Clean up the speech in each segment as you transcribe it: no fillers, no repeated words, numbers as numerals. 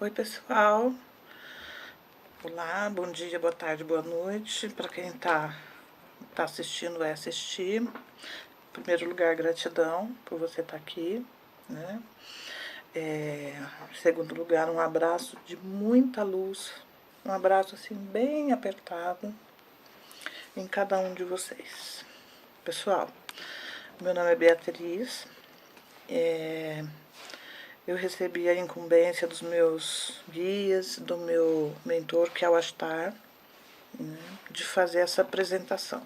Oi, pessoal. Olá, bom dia, boa tarde, boa noite. Para quem tá assistindo, vai assistir. Em primeiro lugar, gratidão por você estar aqui, né? Em segundo lugar, um abraço de muita luz, um abraço assim bem apertado em cada um de vocês. Pessoal, meu nome é Beatriz. Eu recebi a incumbência dos meus guias, do meu mentor, que é o Astar, né, de fazer essa apresentação.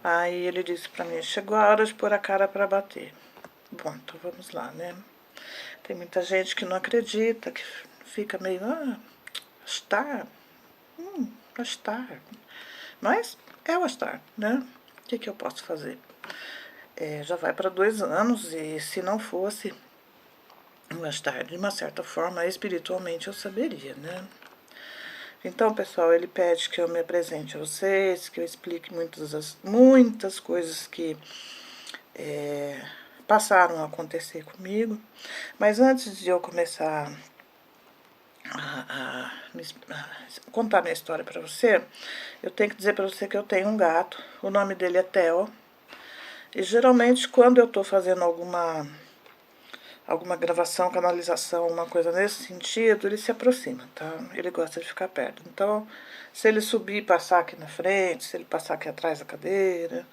Aí ele disse para mim, chegou a hora de pôr a cara para bater. Bom, então vamos lá, né? Tem muita gente que não acredita, que fica meio, Astar, Astar. Mas é o Astar, né? O que eu posso fazer? Já vai para 2 anos e se não fosse mais tarde, de uma certa forma, espiritualmente eu saberia, né? Então, pessoal, ele pede que eu me apresente a vocês, que eu explique muitas coisas que passaram a acontecer comigo. Mas antes de eu começar a contar minha história para você, eu tenho que dizer para você que eu tenho um gato. O nome dele é Theo. E geralmente, quando eu estou fazendo alguma gravação, canalização, uma coisa nesse sentido, ele se aproxima, tá? Ele gosta de ficar perto. Então, se ele subir e passar aqui na frente, se ele passar aqui atrás da cadeira,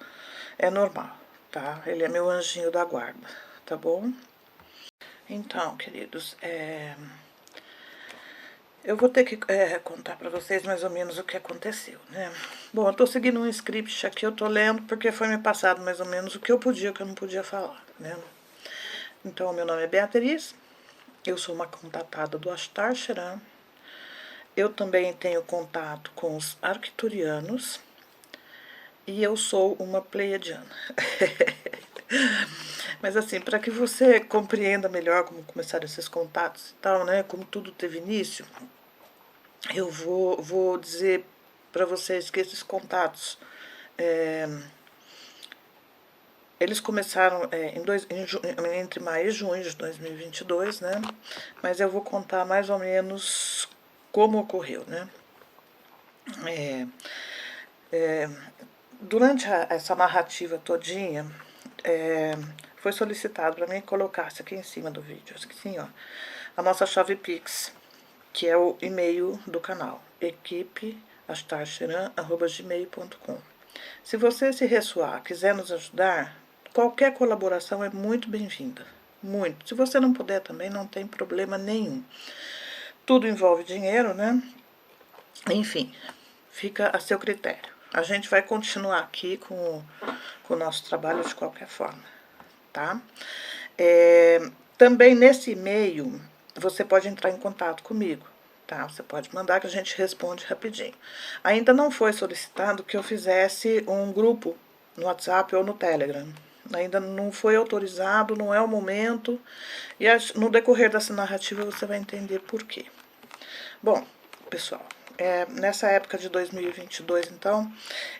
é normal, tá? Ele é meu anjinho da guarda, tá bom? Então, queridos, eu vou ter que contar para vocês mais ou menos o que aconteceu, né? Bom, eu tô seguindo um script aqui, eu tô lendo porque foi me passado mais ou menos o que eu podia e o que eu não podia falar, né? Então, meu nome é Beatriz, eu sou uma contatada do Astar Sheran. Eu também tenho contato com os arcturianos e eu sou uma pleiadiana. Mas assim, para que você compreenda melhor como começaram esses contatos e tal, né, como tudo teve início, eu vou dizer para vocês que esses contatos eles começaram entre maio e junho de 2022, né? Mas eu vou contar mais ou menos como ocorreu, né? Durante essa narrativa todinha, foi solicitado para mim que colocasse aqui em cima do vídeo, assim, ó, a nossa chave Pix, que é o e-mail do canal, equipeastarcheran@gmail.com. Se você se ressoar, quiser nos ajudar, qualquer colaboração é muito bem-vinda. Muito. Se você não puder também, não tem problema nenhum. Tudo envolve dinheiro, né? Enfim, fica a seu critério. A gente vai continuar aqui com o nosso trabalho de qualquer forma, tá? Também nesse e-mail, você pode entrar em contato comigo, tá? Você pode mandar que a gente responde rapidinho. Ainda não foi solicitado que eu fizesse um grupo no WhatsApp ou no Telegram. Ainda não foi autorizado, não é o momento. E no decorrer dessa narrativa você vai entender por quê. Bom, pessoal, nessa época de 2022, então,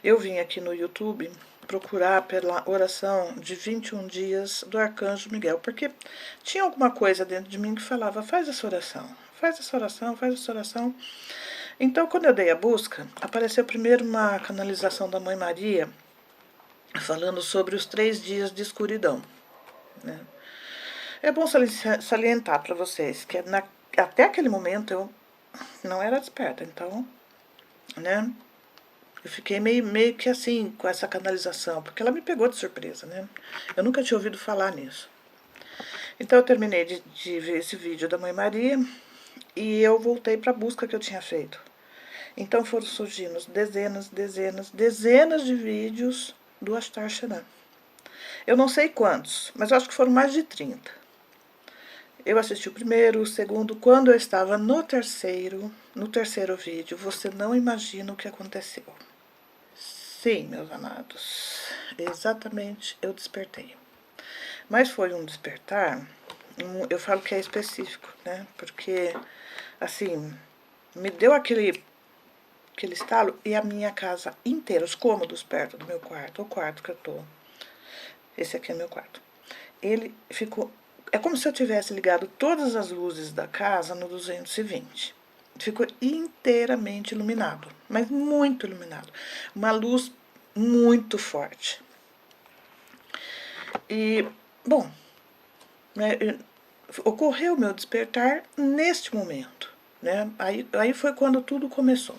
eu vim aqui no YouTube procurar pela oração de 21 dias do Arcanjo Miguel, porque tinha alguma coisa dentro de mim que falava, faz essa oração, faz essa oração, faz essa oração. Então, quando eu dei a busca, apareceu primeiro uma canalização da Mãe Maria, falando sobre os 3 dias de escuridão, né? É bom salientar para vocês que até aquele momento eu não era desperta, então, né? Eu fiquei meio que assim com essa canalização, porque ela me pegou de surpresa, né? Eu nunca tinha ouvido falar nisso. Então eu terminei de ver esse vídeo da Mãe Maria e eu voltei para a busca que eu tinha feito. Então foram surgindo dezenas de vídeos do Astar Sheran. Eu não sei quantos, mas eu acho que foram mais de 30. Eu assisti o primeiro, o segundo, quando eu estava no terceiro vídeo, você não imagina o que aconteceu. Sim, meus amados, exatamente, eu despertei. Mas foi um despertar, eu falo que é específico, né? Porque, assim, me deu aquele estalo e a minha casa inteira, os cômodos perto do meu quarto, o quarto que eu tô, esse aqui é meu quarto, ele ficou É como se eu tivesse ligado todas as luzes da casa no 220. Ficou inteiramente iluminado, mas muito iluminado. Uma luz muito forte. E, bom, né, ocorreu meu despertar neste momento. Né? Aí foi quando tudo começou.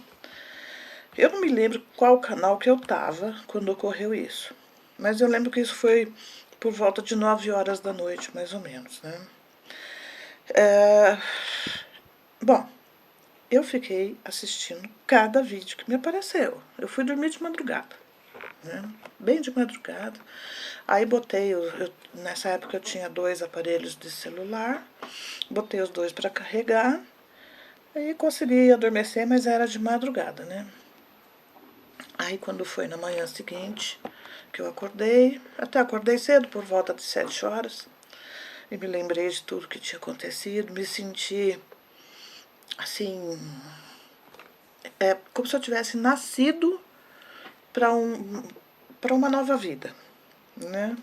Eu não me lembro qual canal que eu estava quando ocorreu isso. Mas eu lembro que isso foi por volta de 9 horas da noite, mais ou menos. Né? Bom, eu fiquei assistindo cada vídeo que me apareceu. Eu fui dormir de madrugada. Né? Bem de madrugada. Aí botei, nessa época eu tinha 2 aparelhos de celular, botei os 2 para carregar, aí consegui adormecer, mas era de madrugada, né? Aí quando foi na manhã seguinte, que eu acordei, até acordei cedo, por volta de 7 horas, e me lembrei de tudo que tinha acontecido, me senti, assim, como se eu tivesse nascido para uma nova vida, né?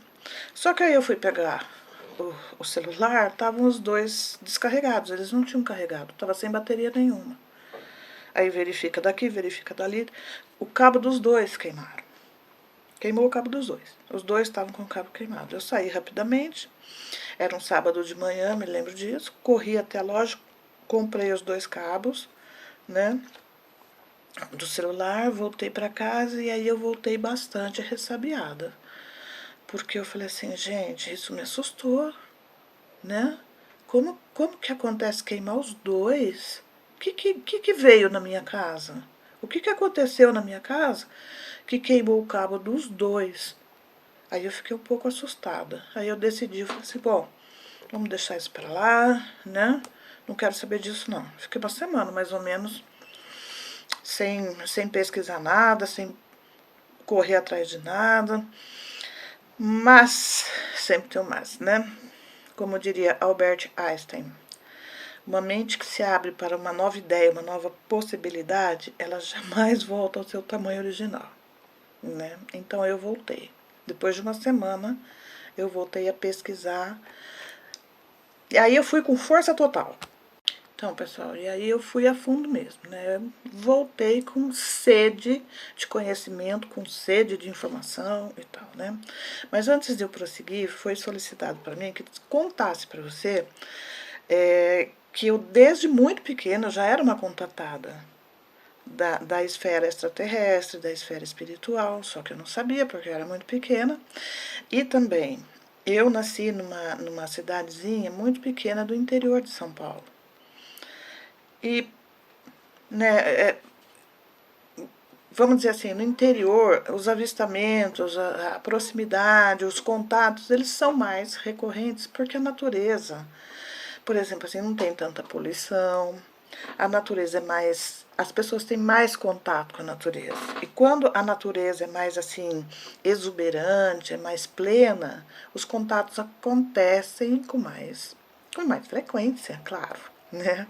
Só que aí eu fui pegar o celular, estavam os 2 descarregados, eles não tinham carregado, estava sem bateria nenhuma. Aí verifica daqui, verifica dali, o cabo dos 2 queimaram. Queimou o cabo dos 2. Os 2 estavam com o cabo queimado. Eu saí rapidamente, era um sábado de manhã, me lembro disso, corri até a loja, comprei os 2 cabos, né, do celular, voltei para casa e aí eu voltei bastante ressabiada. Porque eu falei assim, gente, isso me assustou, né? Como que acontece queimar os 2? O que veio na minha casa? O que aconteceu na minha casa que queimou o cabo dos 2? Aí eu fiquei um pouco assustada. Aí eu decidi, falei assim, bom, vamos deixar isso pra lá, né? Não quero saber disso, não. Fiquei uma semana, mais ou menos, sem pesquisar nada, sem correr atrás de nada. Mas, sempre tem um mas, né? Como diria Albert Einstein, uma mente que se abre para uma nova ideia, uma nova possibilidade, ela jamais volta ao seu tamanho original, né? Então eu voltei. Depois de uma semana, eu voltei a pesquisar. E aí eu fui com força total. Então, pessoal, e aí eu fui a fundo mesmo, né? Eu voltei com sede de conhecimento, com sede de informação e tal, né? Mas antes de eu prosseguir, foi solicitado para mim que contasse para você que eu, desde muito pequena, já era uma contatada da esfera extraterrestre, da esfera espiritual, só que eu não sabia porque eu era muito pequena. E também, eu nasci numa cidadezinha muito pequena do interior de São Paulo. E, né, vamos dizer assim, no interior, os avistamentos, a proximidade, os contatos, eles são mais recorrentes porque a natureza, por exemplo, assim, não tem tanta poluição, a natureza é mais, as pessoas têm mais contato com a natureza. E quando a natureza é mais assim exuberante, é mais plena, os contatos acontecem com mais frequência, claro, né?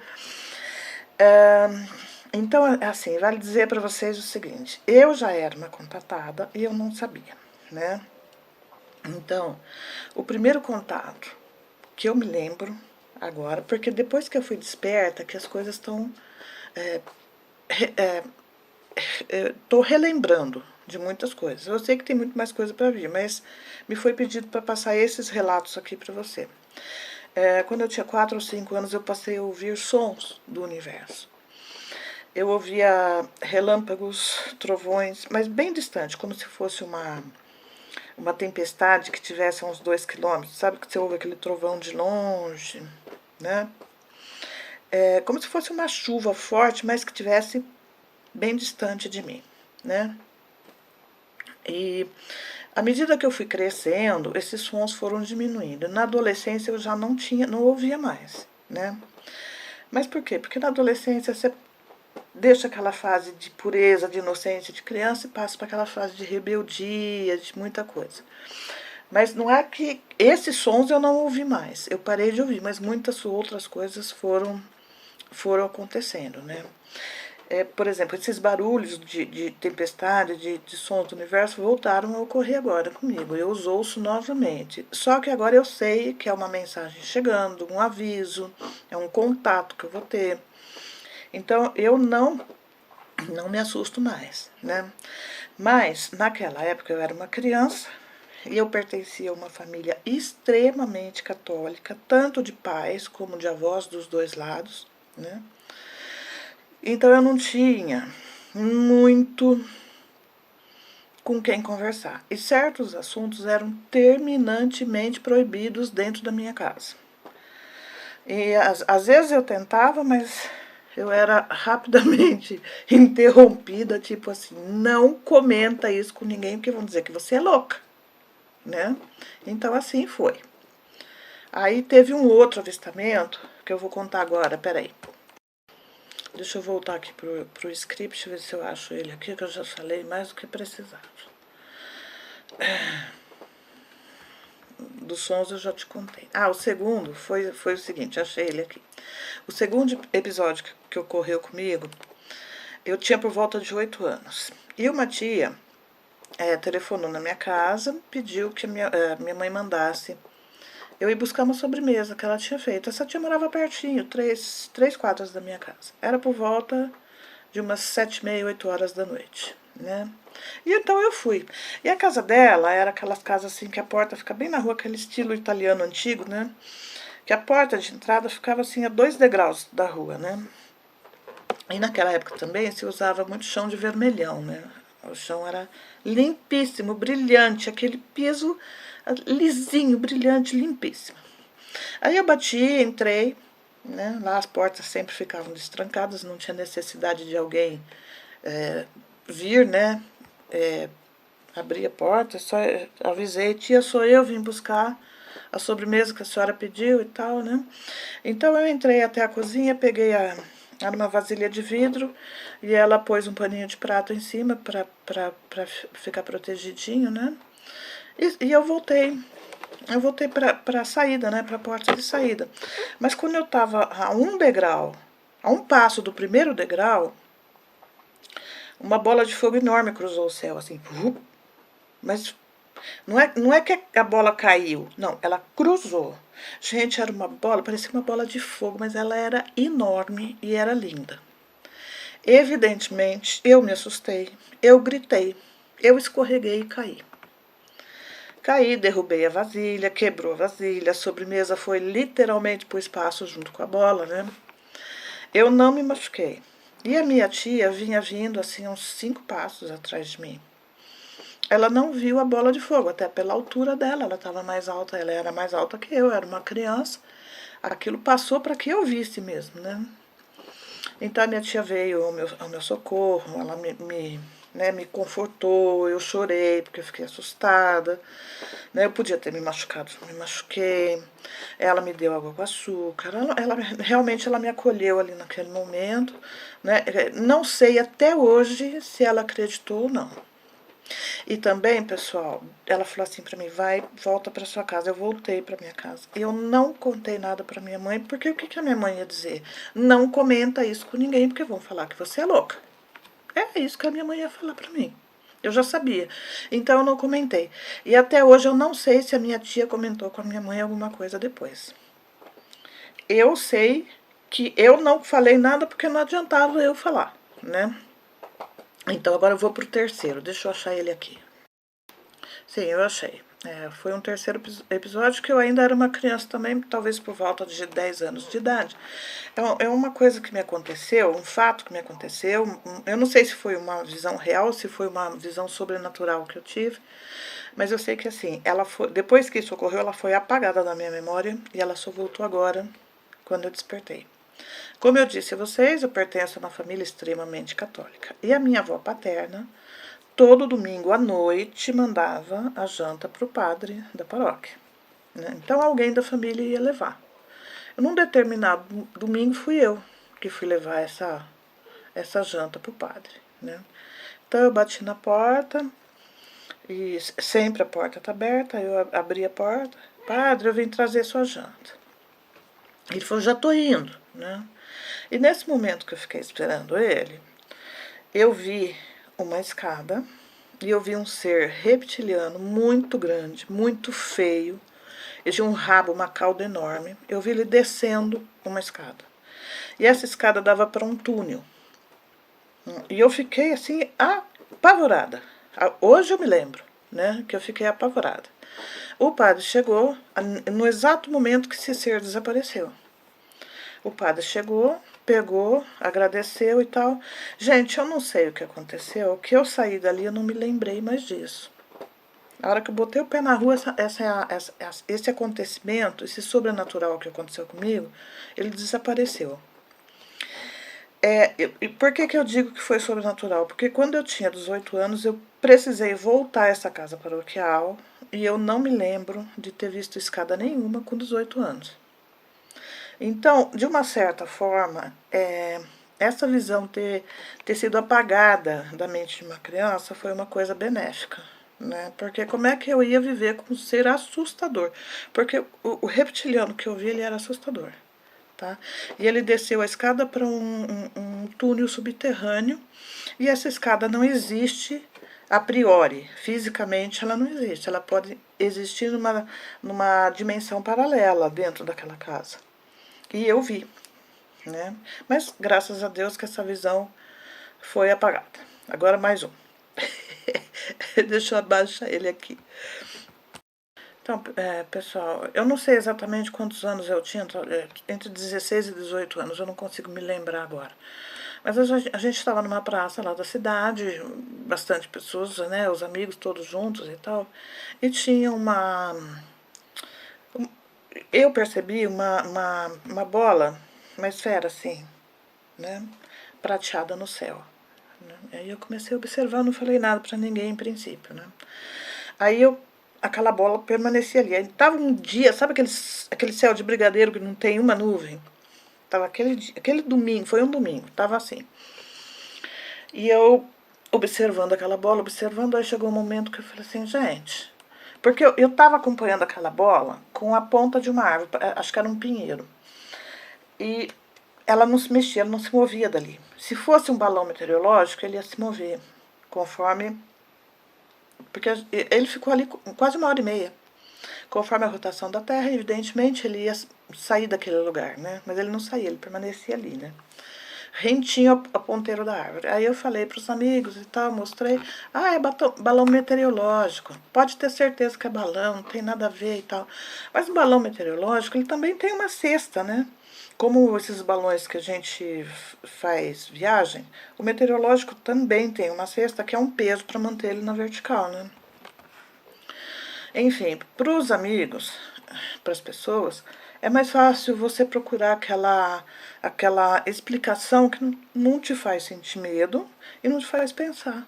Então, assim, vale dizer para vocês o seguinte, eu já era uma contatada e eu não sabia, né? Então, o primeiro contato que eu me lembro agora, porque depois que eu fui desperta, que as coisas estão... Estou relembrando de muitas coisas. Eu sei que tem muito mais coisa para vir, mas me foi pedido para passar esses relatos aqui para você. Quando eu tinha 4 ou 5 anos, eu passei a ouvir sons do universo. Eu ouvia relâmpagos, trovões, mas bem distante, como se fosse uma tempestade que tivesse a uns 2 quilômetros. Sabe que você ouve aquele trovão de longe, né? Como se fosse uma chuva forte, mas que tivesse bem distante de mim, né? E à medida que eu fui crescendo, esses sons foram diminuindo. Na adolescência eu já não ouvia mais, né? Mas por quê? Porque na adolescência você deixa aquela fase de pureza, de inocência de criança e passa para aquela fase de rebeldia, de muita coisa. Mas não é que esses sons eu não ouvi mais, eu parei de ouvir, mas muitas outras coisas foram acontecendo, né? Por exemplo, esses barulhos de tempestade, de sons do universo voltaram a ocorrer agora comigo. Eu os ouço novamente. Só que agora eu sei que é uma mensagem chegando, um aviso, é um contato que eu vou ter. Então eu não me assusto mais, né? Mas naquela época eu era uma criança e eu pertencia a uma família extremamente católica, tanto de pais como de avós dos dois lados, né? Então eu não tinha muito com quem conversar. E certos assuntos eram terminantemente proibidos dentro da minha casa. E às vezes eu tentava, mas eu era rapidamente interrompida, tipo assim, não comenta isso com ninguém, porque vão dizer que você é louca, né? Então assim foi. Aí teve um outro avistamento, que eu vou contar agora, peraí. Deixa eu voltar aqui pro script, ver se eu acho ele aqui, que eu já falei mais do que precisava. Dos sons eu já te contei. O segundo foi o seguinte, achei ele aqui. O segundo episódio que ocorreu comigo, eu tinha por volta de 8 anos. E uma tia telefonou na minha casa, pediu que minha mãe mandasse eu ir buscar uma sobremesa que ela tinha feito. Essa tia morava pertinho, três quadras da minha casa. Era por volta de umas 7h30, 8 horas da noite, né? E então eu fui. E a casa dela era aquelas casas assim que a porta fica bem na rua, aquele estilo italiano antigo, né? Que a porta de entrada ficava assim a 2 degraus da rua, né? E naquela época também se usava muito chão de vermelhão, né? O chão era limpíssimo, brilhante, aquele piso lisinho, brilhante, limpíssimo. Aí eu bati, entrei, né? Lá as portas sempre ficavam destrancadas, não tinha necessidade de alguém vir, né? Abrir a porta, só avisei, tia, sou eu, vim buscar a sobremesa que a senhora pediu e tal, né? Então eu entrei até a cozinha, peguei era uma vasilha de vidro e ela pôs um paninho de prato em cima para ficar protegidinho, né? E eu voltei. Eu voltei para a saída, né? Para a porta de saída. Mas quando eu estava a um degrau, a um passo do primeiro degrau, uma bola de fogo enorme cruzou o céu, assim. Mas não é que a bola caiu, não, ela cruzou. Gente, era uma bola, parecia uma bola de fogo, mas ela era enorme e era linda. Evidentemente, eu me assustei, eu gritei, eu escorreguei e caí. Caí, derrubei a vasilha, quebrou a vasilha, a sobremesa foi literalmente pro espaço junto com a bola, né? Eu não me machuquei. E a minha tia vinha vindo assim uns 5 passos atrás de mim. Ela não viu a bola de fogo, até pela altura dela, ela estava mais alta, ela era mais alta que eu, era uma criança. Aquilo passou para que eu visse mesmo, né? Então a minha tia veio ao meu socorro, ela me confortou, eu chorei porque eu fiquei assustada, né? Eu podia ter me machucado, me machuquei. Ela me deu água com açúcar, realmente ela me acolheu ali naquele momento, né? Não sei até hoje se ela acreditou ou não. E também, pessoal, ela falou assim para mim, volta para sua casa. Eu voltei para minha casa. Eu não contei nada para minha mãe, porque o que a minha mãe ia dizer? Não comenta isso com ninguém, porque vão falar que você é louca. É isso que a minha mãe ia falar para mim. Eu já sabia. Então eu não comentei. E até hoje eu não sei se a minha tia comentou com a minha mãe alguma coisa depois. Eu sei que eu não falei nada porque não adiantava eu falar, né? Então agora eu vou pro terceiro. Deixa eu achar ele aqui. Sim, eu achei. Foi um terceiro episódio que eu ainda era uma criança também, talvez por volta de 10 anos de idade. É uma coisa que me aconteceu, um fato que me aconteceu. Eu não sei se foi uma visão real, se foi uma visão sobrenatural que eu tive, mas eu sei que assim, depois que isso ocorreu, ela foi apagada da minha memória e ela só voltou agora, quando eu despertei. Como eu disse a vocês, eu pertenço a uma família extremamente católica. E a minha avó paterna, todo domingo à noite, mandava a janta para o padre da paróquia, né? Então alguém da família ia levar. Num determinado domingo fui eu que fui levar essa janta para o padre, né? Então eu bati na porta, e sempre a porta está aberta, eu abri a porta, padre, eu vim trazer sua janta. Ele falou, já estou indo, né? E nesse momento que eu fiquei esperando ele, eu vi uma escada e eu vi um ser reptiliano muito grande, muito feio. Ele tinha um rabo, uma cauda enorme. Eu vi ele descendo uma escada. E essa escada dava para um túnel. E eu fiquei assim, apavorada. Hoje eu me lembro, né, que eu fiquei apavorada. O padre chegou no exato momento que esse ser desapareceu. O padre chegou, pegou, agradeceu e tal. Gente, eu não sei o que aconteceu, que eu saí dali, eu não me lembrei mais disso. A hora que eu botei o pé na rua, esse acontecimento, esse sobrenatural que aconteceu comigo, ele desapareceu. E por que eu digo que foi sobrenatural? Porque quando eu tinha 18 anos, eu precisei voltar a essa casa paroquial e eu não me lembro de ter visto escada nenhuma com 18 anos. Então, de uma certa forma, essa visão ter sido apagada da mente de uma criança foi uma coisa benéfica. Né? Porque como é que eu ia viver com um ser assustador? Porque o reptiliano que eu vi, ele era assustador. Tá? E ele desceu a escada para um túnel subterrâneo, e essa escada não existe a priori, fisicamente ela não existe, ela pode existir numa dimensão paralela dentro daquela casa. E eu vi, né? Mas graças a Deus que essa visão foi apagada. Agora mais um. Deixa eu abaixar ele aqui. Então, pessoal, eu não sei exatamente quantos anos eu tinha, entre 16 e 18 anos, eu não consigo me lembrar agora. Mas a gente estava numa praça lá da cidade, bastante pessoas, né, os amigos todos juntos e tal, e tinha eu percebi uma bola, uma esfera assim, né, prateada no céu. Né? Aí eu comecei a observar, não falei nada para ninguém em princípio, né. Aí aquela bola permanecia ali. Aí tava um dia, sabe aquele céu de brigadeiro que não tem uma nuvem? Tava aquele domingo, foi um domingo, tava assim. E eu observando aquela bola, observando, aí chegou um momento que eu falei assim, gente, porque eu tava acompanhando aquela bola com a ponta de uma árvore, acho que era um pinheiro. E ela não se mexia, ela não se movia dali. Se fosse um balão meteorológico, ele ia se mover, conforme. Porque ele ficou ali quase 1h30. Conforme a rotação da Terra, evidentemente, ele ia sair daquele lugar, né? Mas ele não saía, ele permanecia ali, né? Rentinho a ponteiro da árvore. Aí eu falei para os amigos e tal, mostrei. É balão meteorológico. Pode ter certeza que é balão, não tem nada a ver e tal. Mas o balão meteorológico, ele também tem uma cesta, né? Como esses balões que a gente faz viagem, o meteorológico também tem uma cesta que é um peso para manter ele na vertical, né? Enfim, para os amigos, para as pessoas, é mais fácil você procurar aquela explicação que não te faz sentir medo e não te faz pensar.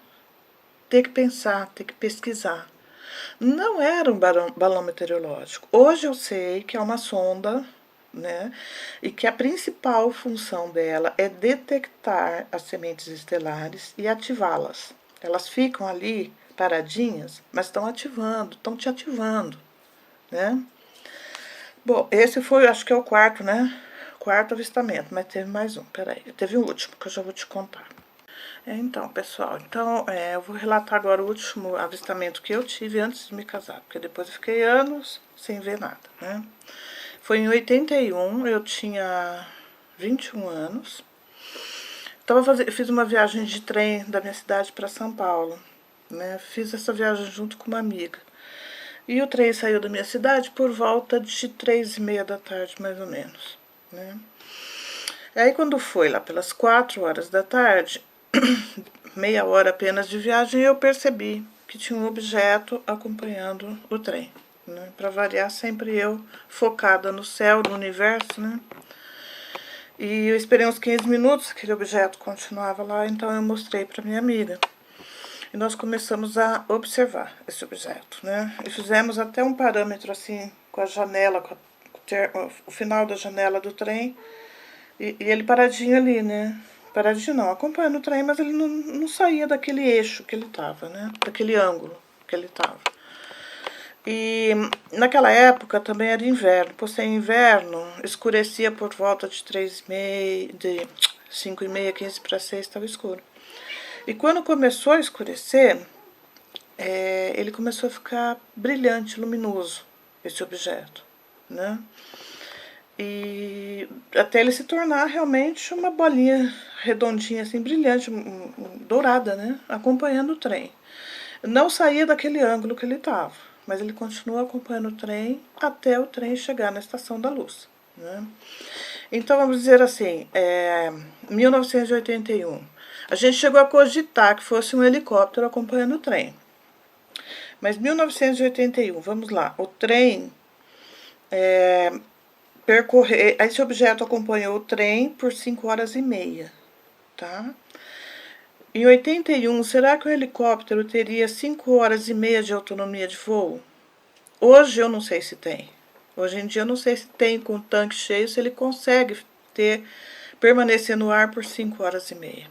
Ter que pensar, ter que pesquisar. Não era um balão meteorológico. Hoje eu sei que é uma sonda, né? E que a principal função dela é detectar as sementes estelares e ativá-las. Elas ficam ali paradinhas, mas estão te ativando, né? Bom, esse foi, acho que é o quarto, né? Quarto avistamento, mas teve mais um, peraí. Teve um último, que eu já vou te contar. Então, pessoal, eu vou relatar agora o último avistamento que eu tive antes de me casar, porque depois eu fiquei anos sem ver nada, né? Foi em 81, eu tinha 21 anos. Fiz uma viagem de trem da minha cidade para São Paulo, né? Fiz essa viagem junto com uma amiga. E o trem saiu da minha cidade por volta de 3h30 da tarde, mais ou menos, né? Aí quando foi lá pelas 4h da tarde, meia hora apenas de viagem, eu percebi que tinha um objeto acompanhando o trem, né? Para variar, sempre eu focada no céu, no universo, né? E eu esperei uns 15 minutos, aquele objeto continuava lá, então eu mostrei para minha amiga. E nós começamos a observar esse objeto, né? E fizemos até um parâmetro assim, com a janela, o final da janela do trem, e ele paradinho ali, né? Paradinho não, acompanhando o trem, mas ele não saía daquele eixo que ele estava, né? Daquele ângulo que ele estava. E naquela época também era inverno. Por ser inverno, escurecia por volta de 5h30, 15 para 6, estava escuro. E quando começou a escurecer, ele começou a ficar brilhante, luminoso, esse objeto, né? E até ele se tornar realmente uma bolinha redondinha, assim, brilhante, dourada, né? Acompanhando o trem. Não saía daquele ângulo que ele estava, mas ele continuou acompanhando o trem até o trem chegar na Estação da Luz, né? Então, vamos dizer assim, 1981. A gente chegou a cogitar que fosse um helicóptero acompanhando o trem. Mas 1981, vamos lá, o trem esse objeto acompanhou o trem por 5 horas e meia, tá? Em 81, será que o helicóptero teria 5 horas e meia de autonomia de voo? Hoje eu não sei se tem. Hoje em dia eu não sei se tem com o tanque cheio, se ele consegue permanecer no ar por 5 horas e meia.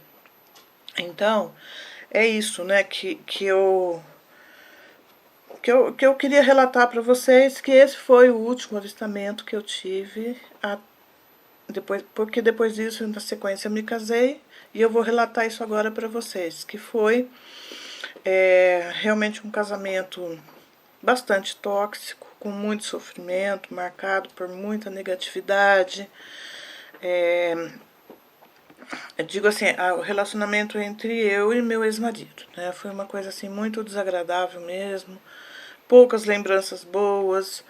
Então, é isso, né, que eu queria relatar para vocês, que esse foi o último avistamento que eu tive, porque depois disso, na sequência, eu me casei, e eu vou relatar isso agora para vocês, que foi realmente um casamento bastante tóxico, com muito sofrimento, marcado por muita negatividade. Eu digo assim, o relacionamento entre eu e meu ex-marido, né? Foi uma coisa assim muito desagradável mesmo, poucas lembranças boas,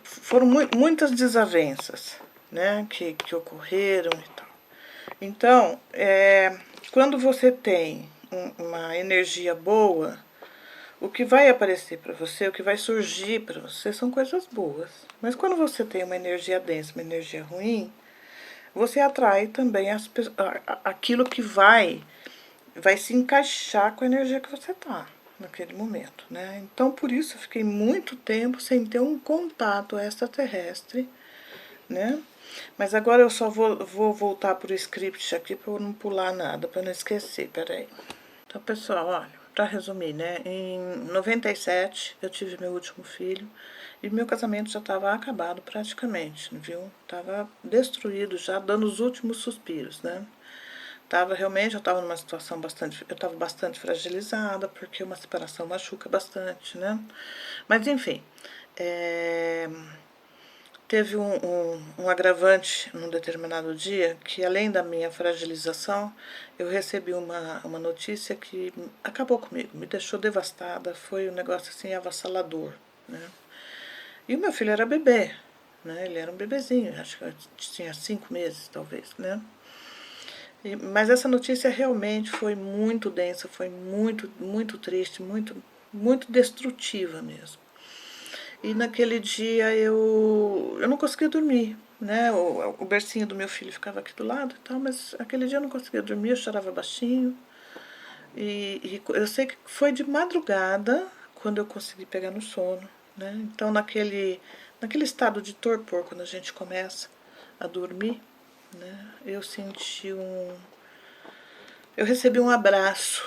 foram muitas desavenças, né? Que ocorreram e tal. Então, quando você tem uma energia boa, o que vai aparecer para você, o que vai surgir para você são coisas boas. Mas quando você tem uma energia densa, uma energia ruim, você atrai também aquilo que vai se encaixar com a energia que você tá naquele momento, né? Então, por isso eu fiquei muito tempo sem ter um contato extraterrestre, né? Mas agora eu só vou voltar pro script aqui para eu não pular nada, para não esquecer, peraí. Então, pessoal, olha, para resumir, né? Em 97 eu tive meu último filho e meu casamento já estava acabado praticamente, viu? Tava destruído já, dando os últimos suspiros, né? Realmente, eu estava numa situação eu estava bastante fragilizada, porque uma separação machuca bastante, né? Mas enfim, teve um agravante num determinado dia, que além da minha fragilização, eu recebi uma notícia que acabou comigo, me deixou devastada, foi um negócio assim avassalador, né? E o meu filho era bebê, né? Ele era um bebezinho, acho que tinha 5 meses, talvez, né? Mas essa notícia realmente foi muito densa, foi muito triste, muito destrutiva mesmo. E naquele dia eu não conseguia dormir, né? O bercinho do meu filho ficava aqui do lado e tal, mas aquele dia eu não conseguia dormir, eu chorava baixinho. E eu sei que foi de madrugada quando eu consegui pegar no sono, né? Então naquele estado de torpor, quando a gente começa a dormir, né? Eu recebi um abraço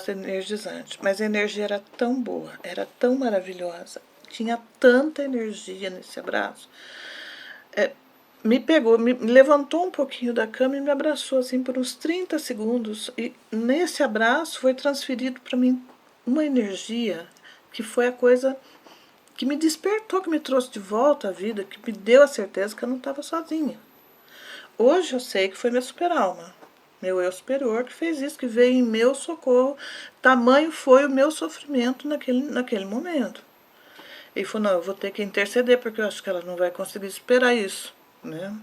energizante, mas a energia era tão boa, era tão maravilhosa, tinha tanta energia nesse abraço. Me pegou, me levantou um pouquinho da cama e me abraçou assim por uns 30 segundos. E nesse abraço foi transferido para mim uma energia que foi a coisa que me despertou, que me trouxe de volta à vida, que me deu a certeza que eu não estava sozinha. Hoje eu sei que foi minha super-alma, meu eu superior, que fez isso, que veio em meu socorro. Tamanho foi o meu sofrimento naquele momento. E falou, não, eu vou ter que interceder, porque eu acho que ela não vai conseguir esperar isso, né?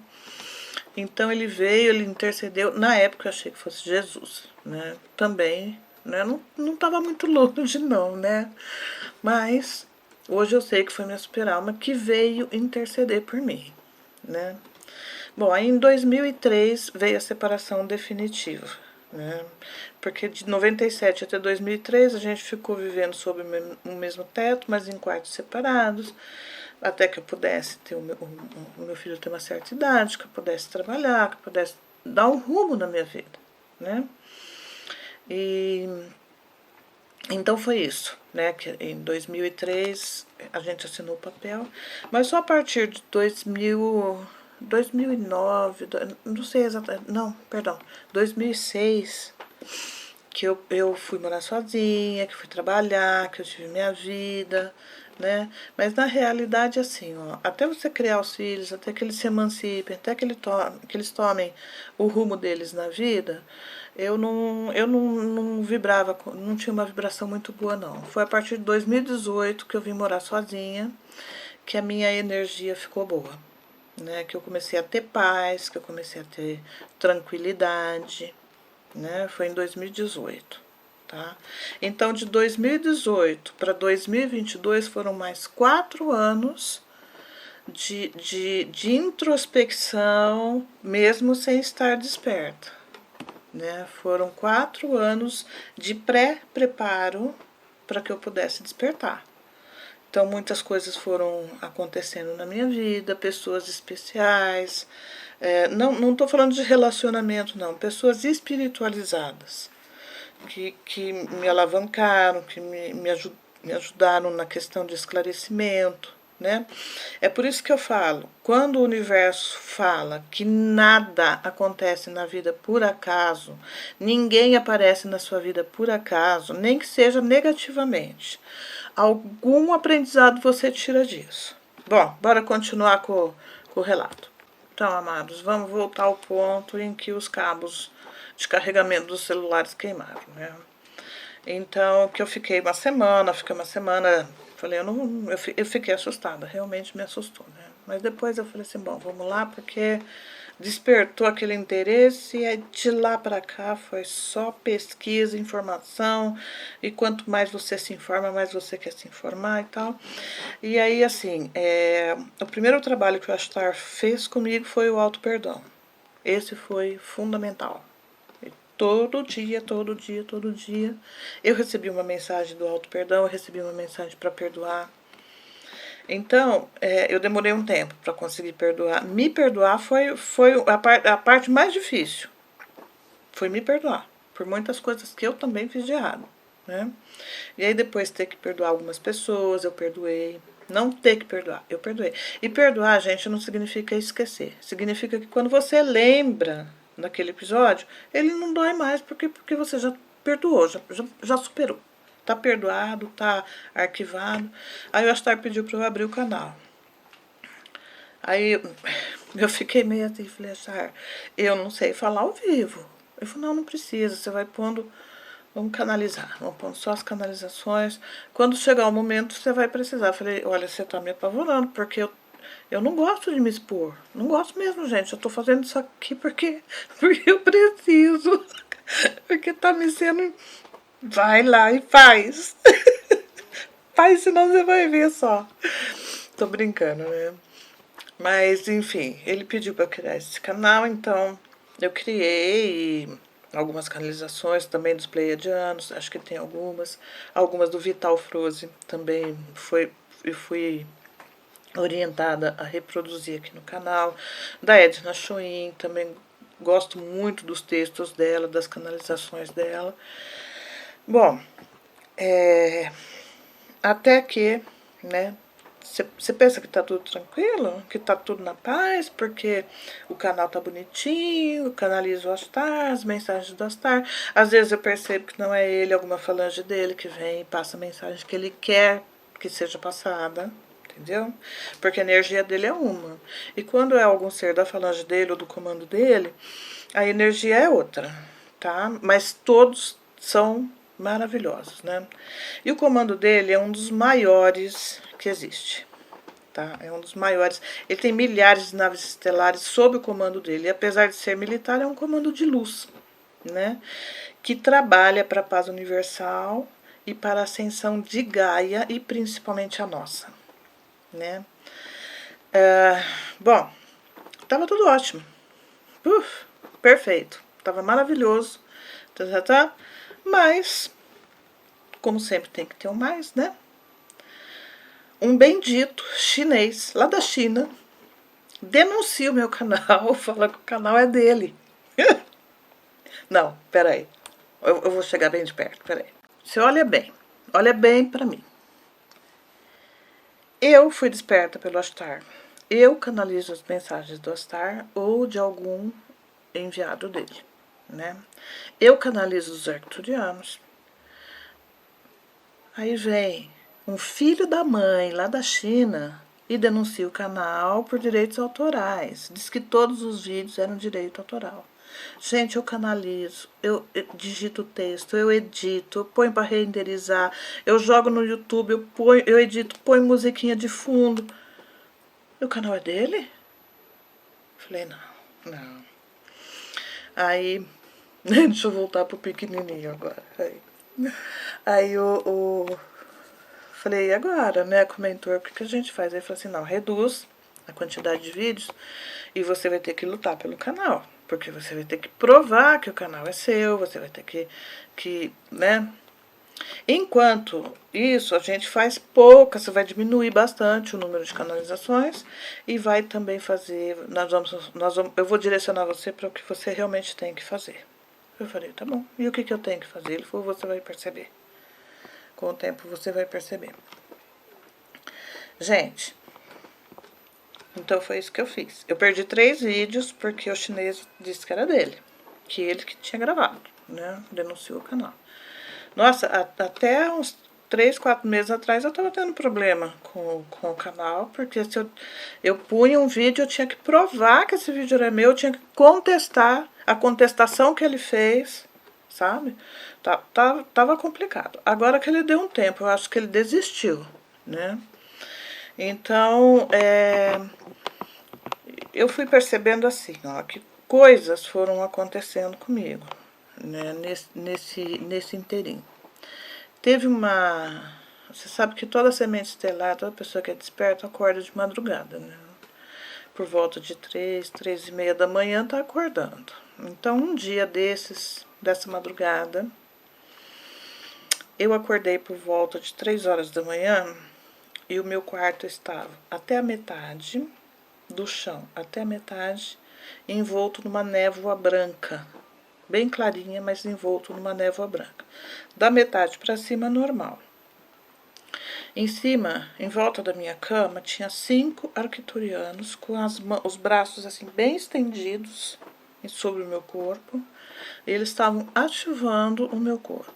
Então ele veio, ele intercedeu. Na época eu achei que fosse Jesus, né? Também, né? Não estava muito longe não, né? Mas hoje eu sei que foi minha super-alma que veio interceder por mim, né? Bom, aí em 2003 veio a separação definitiva, né? Porque de 97 até 2003 a gente ficou vivendo sob o mesmo teto, mas em quartos separados, até que eu pudesse ter o meu filho ter uma certa idade, que eu pudesse trabalhar, que eu pudesse dar um rumo na minha vida, né? E então foi isso, né? Que em 2003 a gente assinou o papel, mas só a partir de 2009, não sei exatamente, não, perdão, 2006, que eu fui morar sozinha, que fui trabalhar, que eu tive minha vida, né? Mas na realidade, assim, ó, até você criar os filhos, até que eles se emancipem, até que eles tomem o rumo deles na vida, eu não vibrava, não tinha uma vibração muito boa, não. Foi a partir de 2018 que eu vim morar sozinha, que a minha energia ficou boa, né? Que eu comecei a ter paz, que eu comecei a ter tranquilidade, né? Foi em 2018, tá? Então, de 2018 para 2022 foram mais 4 anos de introspecção, mesmo sem estar desperta, né? Foram 4 anos de pré-preparo para que eu pudesse despertar. Então, muitas coisas foram acontecendo na minha vida, pessoas especiais. Não estou falando de relacionamento, não. Pessoas espiritualizadas que me alavancaram, que me ajudaram na questão de esclarecimento, né? É por isso que eu falo, quando o universo fala que nada acontece na vida por acaso, ninguém aparece na sua vida por acaso, nem que seja negativamente, algum aprendizado você tira disso. Bom, bora continuar com o relato. Então, amados, vamos voltar ao ponto em que os cabos de carregamento dos celulares queimaram, né? Então, que eu fiquei uma semana, falei, eu fiquei assustada, realmente me assustou, né? Mas depois eu falei assim, bom, vamos lá, porque despertou aquele interesse e de lá para cá foi só pesquisa, informação, e quanto mais você se informa, mais você quer se informar e tal. E aí, assim, o primeiro trabalho que o Astar fez comigo foi o auto-perdão. Esse foi fundamental. Todo dia, todo dia, todo dia, eu recebi uma mensagem do auto-perdão, eu recebi uma mensagem para perdoar. Então, eu demorei um tempo para conseguir perdoar. Me perdoar foi a parte mais difícil. Foi me perdoar por muitas coisas que eu também fiz de errado, né? E aí depois ter que perdoar algumas pessoas, eu perdoei. Não ter que perdoar, eu perdoei. E perdoar, gente, não significa esquecer. Significa que quando você lembra daquele episódio, ele não dói mais porque você já perdoou, já superou. Tá perdoado, tá arquivado. Aí o Astar pediu para eu abrir o canal. Aí eu fiquei meio assim, falei, Astar, eu não sei falar ao vivo. Ele falou, não precisa, você vai pondo, vamos canalizar, vamos pondo só as canalizações. Quando chegar o momento, você vai precisar. Eu falei, olha, você tá me apavorando, porque eu não gosto de me expor. Não gosto mesmo, gente. Eu tô fazendo isso aqui porque eu preciso. Porque tá me sendo. Vai lá e faz. Faz, senão você vai ver só. Tô brincando, né? Mas, enfim, ele pediu para criar esse canal, então eu criei algumas canalizações também dos pleiadianos, acho que tem algumas do Vital Froze também fui orientada a reproduzir aqui no canal, da Edna Schoen, também gosto muito dos textos dela, das canalizações dela. Bom, até que, né, você pensa que tá tudo tranquilo, que tá tudo na paz, porque o canal tá bonitinho, canalizo o Astar, as mensagens do Astar. Às vezes eu percebo que não é ele, alguma falange dele que vem e passa a mensagem que ele quer que seja passada, entendeu? Porque a energia dele é uma. E quando é algum ser da falange dele ou do comando dele, a energia é outra, tá? Mas todos são maravilhosos, né? E o comando dele é um dos maiores que existe, tá? É um dos maiores. Ele tem milhares de naves estelares sob o comando dele. E apesar de ser militar, é um comando de luz, né? Que trabalha para a paz universal e para a ascensão de Gaia e principalmente a nossa, né? Bom, tava tudo ótimo. Perfeito. Tava maravilhoso. Tá. Mas, como sempre tem que ter um mais, né? Um bendito chinês lá da China denuncia o meu canal, fala que o canal é dele. Não, peraí. Eu vou chegar bem de perto, peraí. Você olha bem pra mim. Eu fui desperta pelo Astar eu canalizo as mensagens do Astar ou de algum enviado dele, né? Eu canalizo os arcturianos. Aí vem um filho da mãe lá da China e denuncia o canal por direitos autorais. Diz que todos os vídeos eram direito autoral. Gente, eu canalizo, eu digito o texto, eu edito, eu ponho para renderizar, eu jogo no YouTube, eu edito, ponho musiquinha de fundo. E o canal é dele? Falei, não, não. Aí, deixa eu voltar pro pequenininho agora. Aí falei, e agora, né, com o mentor, o que a gente faz? Ele falou assim, não, reduz a quantidade de vídeos e você vai ter que lutar pelo canal. Porque você vai ter que provar que o canal é seu, você vai ter né? Enquanto isso, a gente faz pouca, você vai diminuir bastante o número de canalizações e vai também fazer, eu vou direcionar você para o que você realmente tem que fazer. Eu falei, tá bom, e o que eu tenho que fazer? Ele falou, você vai perceber. Com o tempo você vai perceber. Gente, então foi isso que eu fiz. Eu perdi 3 vídeos porque o chinês disse que era dele, que ele que tinha gravado, né? Denunciou o canal. Nossa, até uns 3, 4 meses atrás eu tava tendo problema com o canal, porque se eu punha um vídeo, eu tinha que provar que esse vídeo era meu, eu tinha que contestar a contestação que ele fez, sabe? Tava complicado. Agora que ele deu um tempo, eu acho que ele desistiu, né? Então, eu fui percebendo assim, ó, que coisas foram acontecendo comigo, né, nesse inteirinho. Teve uma... Você sabe que toda semente estelar, toda pessoa que é desperta, acorda de madrugada, né? Por volta de 3h30 da manhã, tá acordando. Então, um dia dessa madrugada, eu acordei por volta de 3 horas da manhã e o meu quarto estava até a metade do chão, até a metade, envolto numa névoa branca, bem clarinha, mas envolto numa névoa branca. Da metade para cima, normal. Em cima, em volta da minha cama, tinha 5 arcturianos com os braços assim bem estendidos sobre o meu corpo. Eles estavam ativando o meu corpo.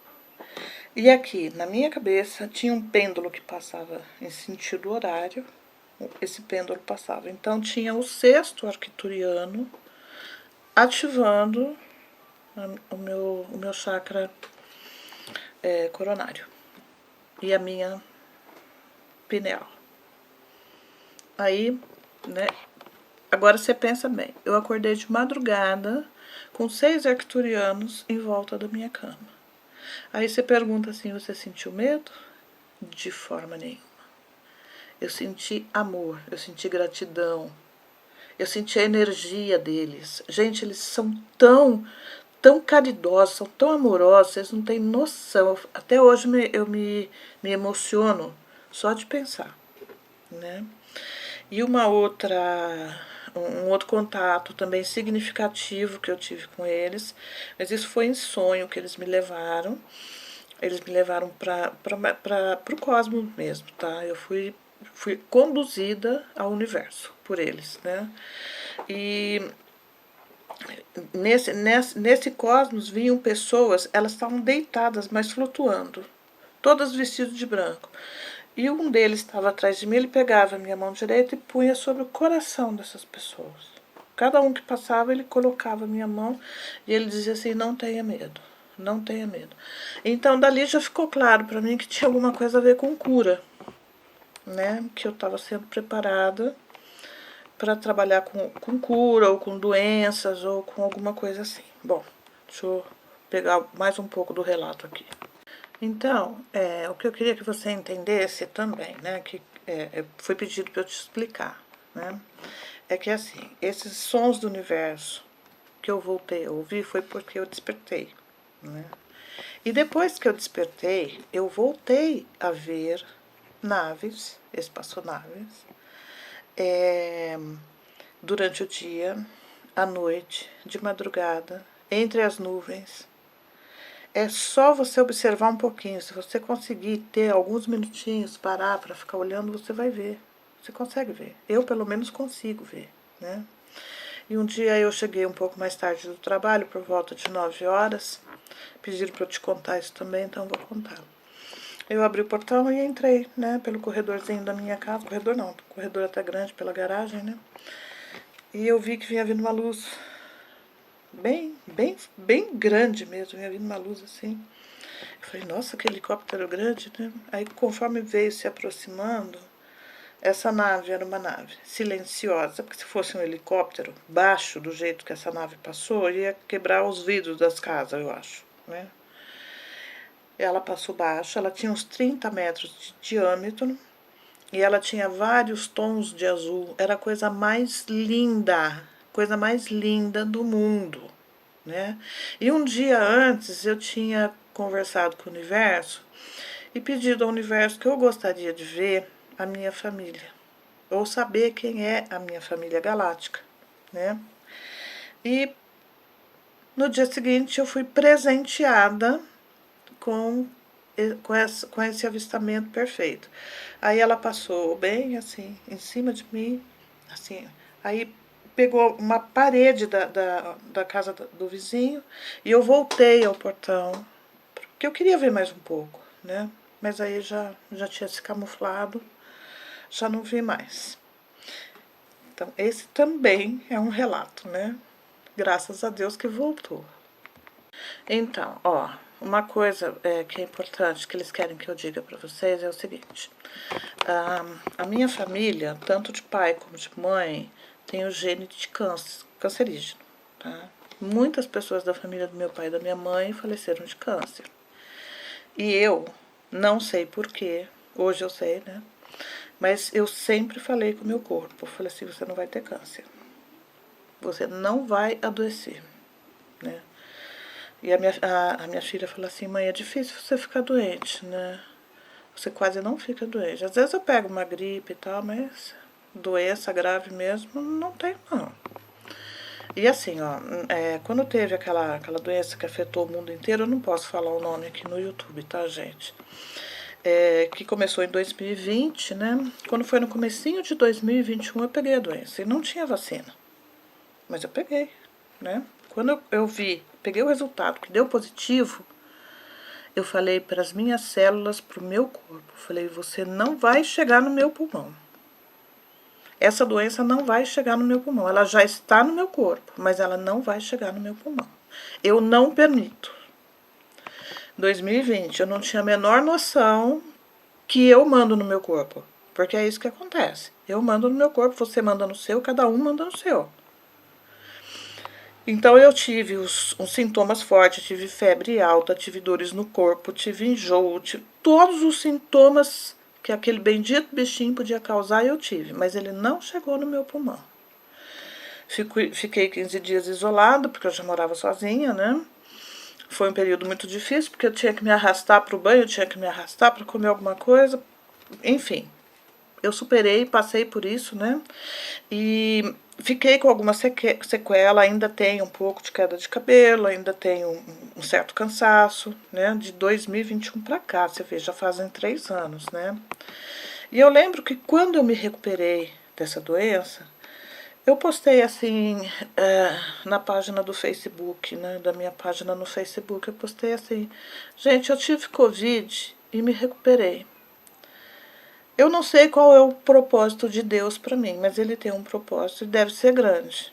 E aqui, na minha cabeça, tinha um pêndulo que passava em sentido horário. Esse pêndulo passava. Então, tinha o 6º arcturiano ativando o meu chakra coronário e a minha pineal. Aí, né, agora você pensa bem, eu acordei de madrugada com 6 arcturianos em volta da minha cama. Aí você pergunta assim, você sentiu medo? De forma nenhuma. Eu senti amor, eu senti gratidão, eu senti a energia deles. Gente, eles são tão caridosos, são tão amorosos, vocês não têm noção. Até hoje eu me emociono só de pensar, né? E um outro contato também significativo que eu tive com eles, mas isso foi em sonho que eles me levaram. Eles me levaram para o cosmos mesmo, tá? Eu fui conduzida ao universo por eles, né? E nesse cosmos vinham pessoas, elas estavam deitadas, mas flutuando, todas vestidas de branco. E um deles estava atrás de mim, ele pegava a minha mão direita e punha sobre o coração dessas pessoas. Cada um que passava, ele colocava a minha mão e ele dizia assim, não tenha medo, não tenha medo. Então, dali já ficou claro para mim que tinha alguma coisa a ver com cura, né? Que eu estava sendo preparada para trabalhar com cura, ou com doenças, ou com alguma coisa assim. Bom, deixa eu pegar mais um pouco do relato aqui. Então, o que eu queria que você entendesse também, né, que foi pedido para eu te explicar, né, é que assim, esses sons do universo que eu voltei a ouvir foi porque eu despertei, né, e depois que eu despertei, eu voltei a ver naves, espaçonaves, durante o dia, à noite, de madrugada, entre as nuvens. É só você observar um pouquinho. Se você conseguir ter alguns minutinhos, parar para ficar olhando, você vai ver. Você consegue ver. Eu, pelo menos, consigo ver, né? E um dia eu cheguei um pouco mais tarde do trabalho, por volta de 9 horas. Pediram para eu te contar isso também, então eu vou contar. Eu abri o portão e entrei, né, pelo corredorzinho da minha casa. Corredor não, corredor até grande, pela garagem, né? E eu vi que vinha vindo uma luz bem grande mesmo, vinha vindo uma luz assim. Eu falei, nossa, que helicóptero grande, né? Aí, conforme veio se aproximando, essa nave era uma nave silenciosa, porque se fosse um helicóptero baixo, do jeito que essa nave passou, ia quebrar os vidros das casas, eu acho, né? Ela passou baixo, ela tinha uns 30 metros de diâmetro e ela tinha vários tons de azul. Era a coisa mais linda do mundo, né? E um dia antes eu tinha conversado com o universo e pedido ao universo que eu gostaria de ver a minha família, ou saber quem é a minha família galáctica, né? E no dia seguinte eu fui presenteada com esse avistamento perfeito. Aí ela passou bem assim, em cima de mim, assim, aí pegou uma parede da casa do vizinho e eu voltei ao portão, porque eu queria ver mais um pouco, né? Mas aí já tinha se camuflado, já não vi mais. Então, esse também é um relato, né? Graças a Deus que voltou. Então, ó, uma coisa que é importante, que eles querem que eu diga para vocês, é o seguinte. A minha família, tanto de pai como de mãe, tem o gene de câncer, cancerígeno, tá? Muitas pessoas da família do meu pai e da minha mãe faleceram de câncer. E eu não sei porquê, hoje eu sei, né? Mas eu sempre falei com o meu corpo, eu falei assim, você não vai ter câncer. Você não vai adoecer, né? E a minha filha falou assim, mãe, é difícil você ficar doente, né? Você quase não fica doente. Às vezes eu pego uma gripe e tal, mas doença grave mesmo não tem, não. E assim, ó, quando teve aquela doença que afetou o mundo inteiro, eu não posso falar o nome aqui no YouTube, tá, gente? Que começou em 2020, né? Quando foi no comecinho de 2021, eu peguei a doença. E não tinha vacina. Mas eu peguei, né? Quando eu peguei o resultado que deu positivo, eu falei para as minhas células, para o meu corpo, falei, você não vai chegar no meu pulmão. Essa doença não vai chegar no meu pulmão. Ela já está no meu corpo, mas ela não vai chegar no meu pulmão. Eu não permito. 2020, eu não tinha a menor noção que eu mando no meu corpo. Porque é isso que acontece. Eu mando no meu corpo, você manda no seu, cada um manda no seu. Então eu tive uns sintomas fortes, tive febre alta, tive dores no corpo, tive enjoo, tive todos os sintomas que aquele bendito bichinho podia causar, eu tive, mas ele não chegou no meu pulmão. Fiquei 15 dias isolado, porque eu já morava sozinha, né? Foi um período muito difícil, porque eu tinha que me arrastar para o banho, eu tinha que me arrastar para comer alguma coisa, enfim. Eu superei, passei por isso, né? E fiquei com alguma sequela, ainda tenho um pouco de queda de cabelo, ainda tenho um certo cansaço, né? De 2021 para cá, você vê, já fazem 3 anos, né? E eu lembro que quando eu me recuperei dessa doença, eu postei assim, na página do Facebook, né? Da minha página no Facebook, eu postei assim, gente, eu tive Covid e me recuperei. Eu não sei qual é o propósito de Deus para mim, mas ele tem um propósito e deve ser grande.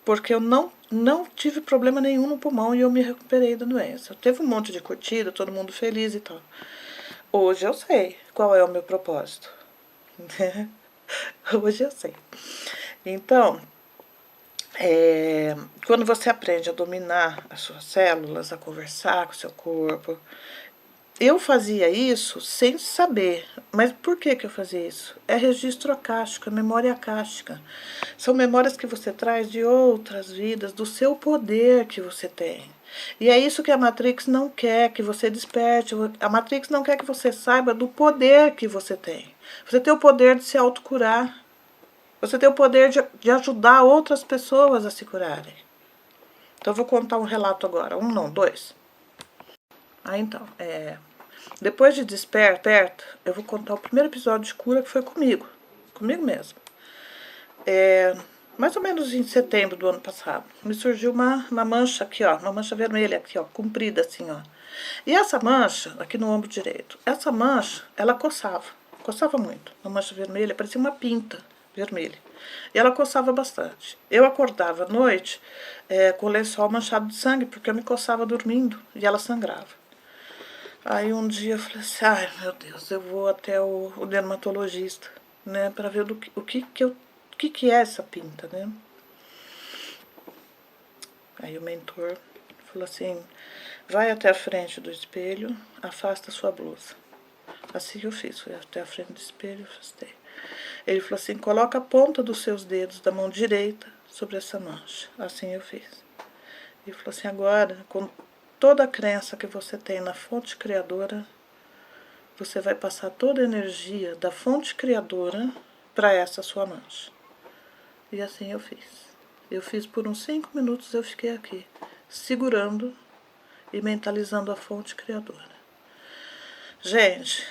Porque eu não tive problema nenhum no pulmão e eu me recuperei da doença. Teve um monte de curtida, todo mundo feliz e tal. Hoje eu sei qual é o meu propósito. Hoje eu sei. Então, quando você aprende a dominar as suas células, a conversar com o seu corpo, eu fazia isso sem saber. Mas por que eu fazia isso? É registro acástico, é memória acástica. São memórias que você traz de outras vidas, do seu poder que você tem. E é isso que a Matrix não quer que você desperte. A Matrix não quer que você saiba do poder que você tem. Você tem o poder de se autocurar. Você tem o poder de ajudar outras pessoas a se curarem. Então eu vou contar um relato agora. 1 não, 2. Então, depois de desperto, eu vou contar o primeiro episódio de cura que foi comigo, comigo mesmo. Mais ou menos em setembro do ano passado, me surgiu uma mancha aqui, ó, uma mancha vermelha aqui, ó, comprida assim, ó. E essa mancha, aqui no ombro direito, essa mancha, ela coçava muito. Uma mancha vermelha, parecia uma pinta vermelha. E ela coçava bastante. Eu acordava à noite com o lençol manchado de sangue, porque eu me coçava dormindo e ela sangrava. Aí um dia eu falei assim, ai meu Deus, eu vou até o dermatologista, né, para ver o que é essa pinta, né? Aí o mentor falou assim, vai até a frente do espelho, afasta a sua blusa. Assim eu fiz, fui até a frente do espelho, afastei. Ele falou assim, coloca a ponta dos seus dedos da mão direita sobre essa mancha. Assim eu fiz. Ele falou assim, agora, com toda a crença que você tem na fonte criadora, você vai passar toda a energia da fonte criadora para essa sua mancha. E assim eu fiz. Eu fiz por uns 5 minutos, eu fiquei aqui, segurando e mentalizando a fonte criadora. Gente,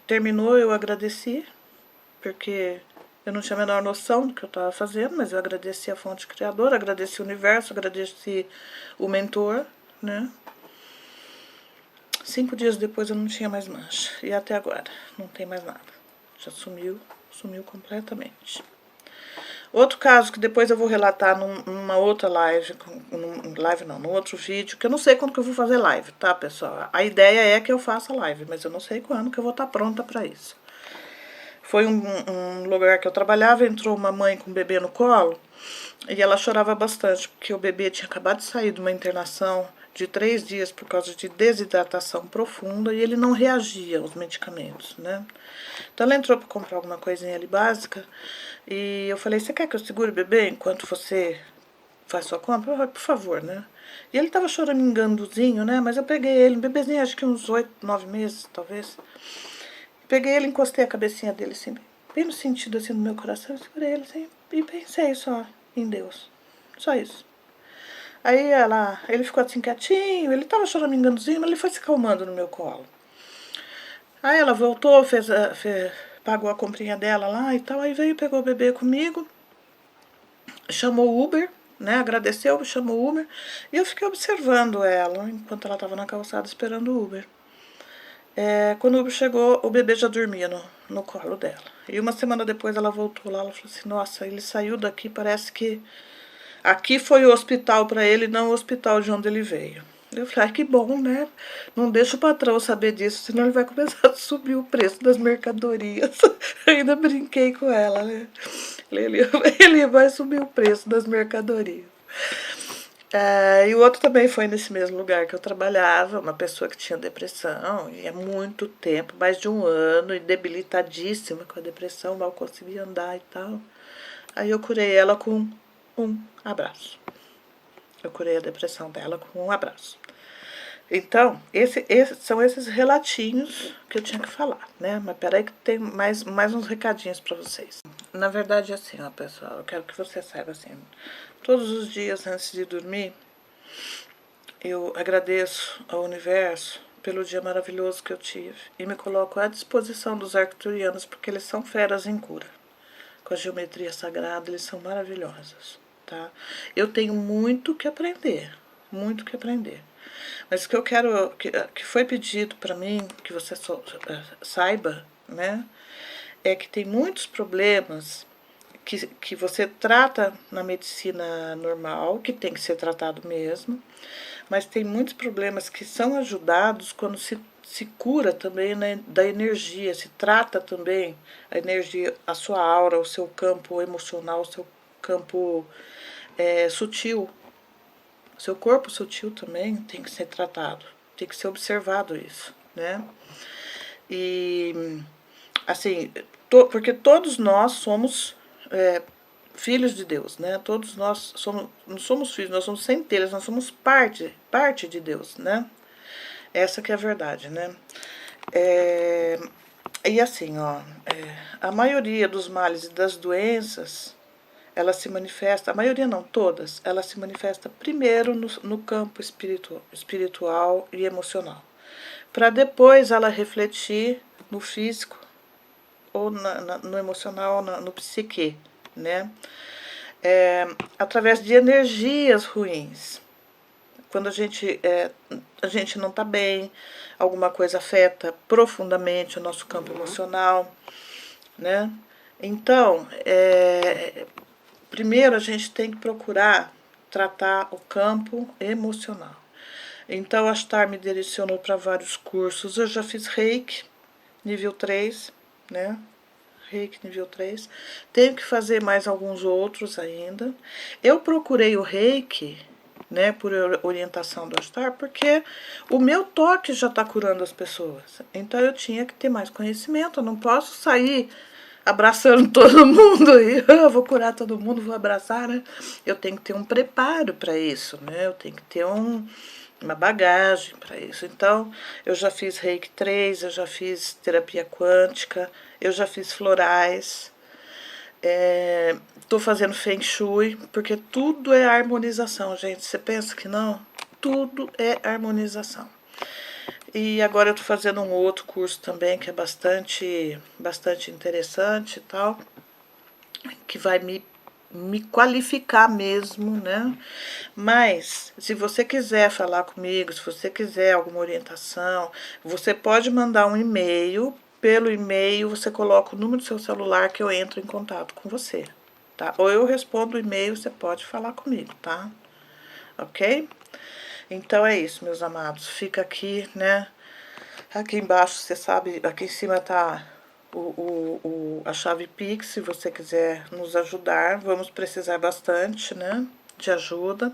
terminou, eu agradeci, porque eu não tinha a menor noção do que eu estava fazendo, mas eu agradeci a fonte criadora, agradeci o universo, agradeci o mentor, né? 5 dias depois eu não tinha mais mancha. E até agora, não tem mais nada. Já sumiu completamente. Outro caso que depois eu vou relatar numa outra live, num outro vídeo, que eu não sei quando que eu vou fazer live, tá, pessoal? A ideia é que eu faça live, mas eu não sei quando que eu vou estar pronta para isso. Foi um lugar que eu trabalhava, entrou uma mãe com um bebê no colo e ela chorava bastante, porque o bebê tinha acabado de sair de uma internação de 3 dias por causa de desidratação profunda e ele não reagia aos medicamentos, né? Então ela entrou para comprar alguma coisinha ali básica e eu falei, você quer que eu segure o bebê enquanto você faz sua compra? Falei, por favor, né? E ele tava choramingandozinho, né? Mas eu peguei ele, um bebezinho, acho que uns 8, 9 meses, talvez. Peguei ele, encostei a cabecinha dele assim, bem no sentido assim no meu coração, eu segurei ele assim e pensei só em Deus. Só isso. Aí ele ficou assim quietinho, ele tava choramingandozinho, mas ele foi se calmando no meu colo. Aí ela voltou, pagou a comprinha dela lá e tal, aí veio, pegou o bebê comigo, chamou o Uber, né, agradeceu, chamou o Uber, e eu fiquei observando ela, enquanto ela estava na calçada esperando o Uber. Quando o Uber chegou, o bebê já dormia no colo dela. E uma semana depois ela voltou lá, ela falou assim, nossa, ele saiu daqui, parece que aqui foi o hospital para ele, não o hospital de onde ele veio. Eu falei, ai, que bom, né? Não deixa o patrão saber disso, senão ele vai começar a subir o preço das mercadorias. Eu ainda brinquei com ela, né? Ele vai subir o preço das mercadorias. E o outro também foi nesse mesmo lugar que eu trabalhava, uma pessoa que tinha depressão, e há muito tempo, mais de 1 ano, e debilitadíssima com a depressão, mal conseguia andar e tal. Aí eu curei ela com um abraço. Eu curei a depressão dela com um abraço. Então, são esses relatinhos que eu tinha que falar, né? Mas peraí que tem mais uns recadinhos para vocês. Na verdade, assim, ó, pessoal, eu quero que você saiba assim, todos os dias antes de dormir, eu agradeço ao universo pelo dia maravilhoso que eu tive e me coloco à disposição dos arcturianos, porque eles são feras em cura. Com a geometria sagrada, eles são maravilhosos, tá? Eu tenho muito que aprender, muito que aprender. Mas o que eu quero, que foi pedido para mim, que você saiba, né, é que tem muitos problemas que você trata na medicina normal, que tem que ser tratado mesmo, mas tem muitos problemas que são ajudados quando se cura também, né, da energia, se trata também a energia, a sua aura, o seu campo emocional, o seu campo sutil. O seu corpo sutil também tem que ser tratado, tem que ser observado isso, né? E, assim, porque todos nós somos filhos de Deus, né? Todos nós não somos filhos, nós somos centelhas, nós somos parte de Deus, né? Essa que é a verdade, né? E assim, ó, a maioria dos males e das doenças, ela se manifesta, a maioria não, todas, ela se manifesta primeiro no campo espiritual e emocional, para depois ela refletir no físico ou no emocional, no psique, né? Através de energias ruins. Quando a gente não está bem, alguma coisa afeta profundamente o nosso campo emocional, né? Então, primeiro a gente tem que procurar tratar o campo emocional. Então, a Astar me direcionou para vários cursos. Eu já fiz Reiki, nível 3, né? Reiki, nível 3. Tenho que fazer mais alguns outros ainda. Eu procurei o Reiki, né, por orientação do Astar, porque o meu toque já está curando as pessoas. Então, eu tinha que ter mais conhecimento. Eu não posso sair abraçando todo mundo e eu vou curar todo mundo, vou abraçar, né? Eu tenho que ter um preparo para isso, né? Eu tenho que ter uma bagagem para isso. Então, eu já fiz Reiki 3, eu já fiz terapia quântica, eu já fiz florais, estou fazendo Feng Shui, porque tudo é harmonização, gente. Você pensa que não? Tudo é harmonização. E agora eu estou fazendo um outro curso também, que é bastante interessante e tal, que vai me qualificar mesmo, né? Mas, se você quiser falar comigo, se você quiser alguma orientação, você pode mandar um e-mail. Pelo e-mail, você coloca o número do seu celular que eu entro em contato com você, tá? Ou eu respondo o e-mail, você pode falar comigo, tá? Ok? Então é isso, meus amados. Fica aqui, né? Aqui embaixo, você sabe, aqui em cima tá a chave Pix, se você quiser nos ajudar. Vamos precisar bastante, né, de ajuda.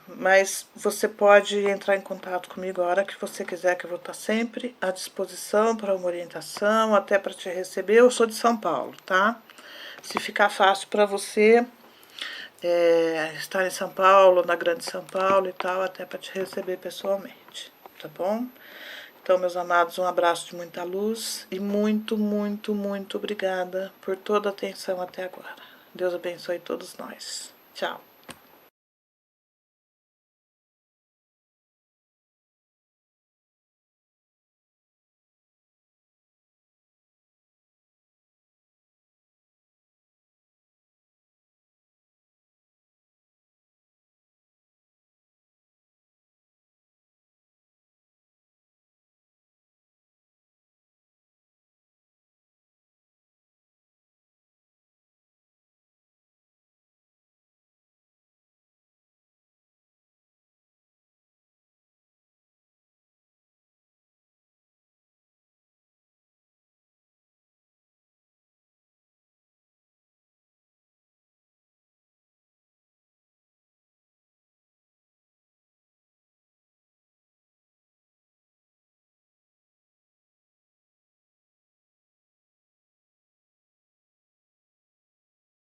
Mas você pode entrar em contato comigo a hora que você quiser, que eu vou estar sempre à disposição para uma orientação, até para te receber. Eu sou de São Paulo, tá? Se ficar fácil para você estar em São Paulo, na Grande São Paulo e tal, até para te receber pessoalmente, tá bom? Então, meus amados, um abraço de muita luz e muito, muito, muito obrigada por toda a atenção até agora. Deus abençoe todos nós. Tchau.